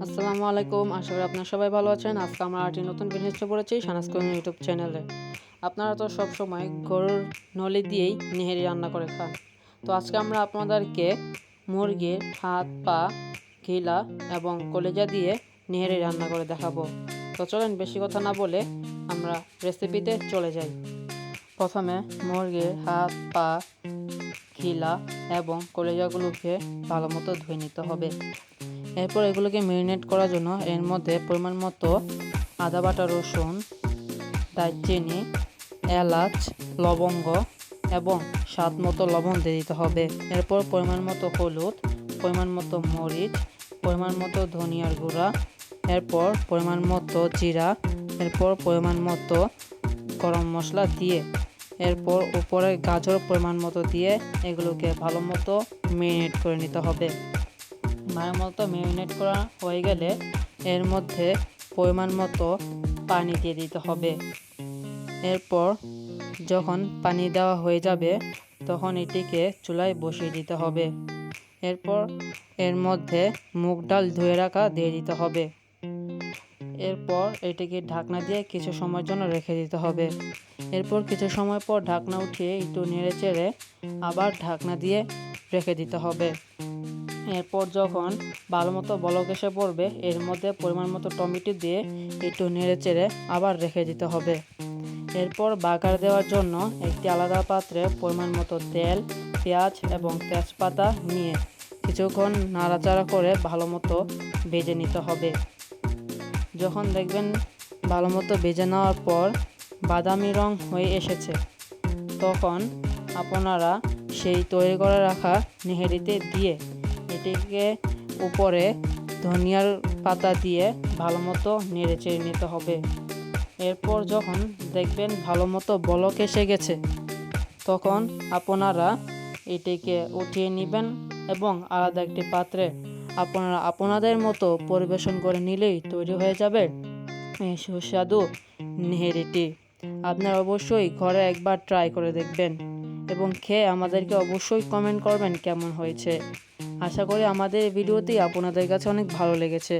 আসসালামু আলাইকুম। আশা করি আপনারা সবাই ভালো আছেন। আজকে আমরা আরেকটি নতুন ভিডিও নিয়ে পড়েছি সানাস কুকিং ইউটিউব চ্যানেলে। আপনারা তো সবসময় গরুর নলি দিয়েই নেহেরি রান্না করে খান। তো আজকে আমরা আপনাদেরকে মুরগির হাত, পা, ঘিলা এবং কলিজা দিয়ে নেহেরি রান্না করে দেখাবো। তো চলেন বেশি কথা না বলে আমরা রেসিপিতে চলে যাই। প্রথমে মুরগির হাত, পা, ঘিলা এবং কলিজাগুলোকে ভালো মতো ধুয়ে নিতে হবে। এরপর এগুলোকে ম্যারিনেট করার জন্য এর মধ্যে পরিমাণ মতো আদা বাটা, রসুন, দারচিনি, এলাচ, লবঙ্গ এবং স্বাদ মতো লবণ দিয়ে দিতে হবে। এরপর পরিমাণ মতো হলুদ, পরিমাণ মতো মরিচ, পরিমাণ মতো ধনিয়ার গুঁড়া, এরপর পরিমাণ মতো জিরা, এরপর পরিমাণ মতো গরম মশলা দিয়ে এরপর উপরে গাজর পরিমাণ মতো দিয়ে এগুলোকে ভালো মতো ম্যারিনেট করে নিতে হবে। ভালো মতো ম্যারিনেট করা হয়ে গেলে এর মধ্যে পরিমাণ মতো পানি দিয়ে দিতে হবে। এরপর যখন পানি দেওয়া হয়ে যাবে তখন এটিকে চুলায় বসিয়ে দিতে হবে। এরপর এর মধ্যে মুগ ডাল ধুয়ে রাখা দিয়ে দিতে হবে। এরপর এটিকে ঢাকনা দিয়ে কিছু সময়ের জন্য রেখে দিতে হবে। এরপর কিছু সময় পর ঢাকনা উঠিয়ে একটু নেড়ে চেড়ে আবার ঢাকনা দিয়ে রেখে দিতে হবে। এরপর যখন ভালো মতো বলক এসে পড়বে এর মধ্যে পরিমাণ মতো টমেটো দিয়ে একটু নেড়ে চেড়ে আবার রেখে দিতে হবে। এরপর বাগার দেওয়ার জন্য একটি আলাদা পাত্রে পরিমাণ মতো তেল, পেঁয়াজ এবং তেজপাতা নিয়ে কিছুক্ষণ নাড়াচাড়া করে ভালো মতো ভেজে নিতে হবে। যখন দেখবেন ভালো মতো ভেজে নেওয়ার পর বাদামি রং হয়ে এসেছে তখন আপনারা সেই তৈরি করে রাখা নেহেরিতে দিয়ে এটিকে উপরে ধনিয়ার পাতা দিয়ে ভালো মতো নেড়ে চেড়ে নিতে হবে। এরপর যখন দেখবেন ভালো মতো বলক এসে গেছে তখন আপনারা এটিকে উঠিয়ে নেবেন এবং আলাদা একটি পাত্রে আপনারা আপনাদের মতো পরিবেশন করে নিলেই তৈরি হয়ে যাবে এই সুস্বাদু নেহেরিটি। আপনারা অবশ্যই ঘরে একবার ট্রাই করে দেখবেন এবং খেয়ে আমাদেরকে অবশ্যই কমেন্ট করবেন কেমন হয়েছে। আশা করি আমাদের এই ভিডিওটি আপনাদের কাছে অনেক ভালো লেগেছে।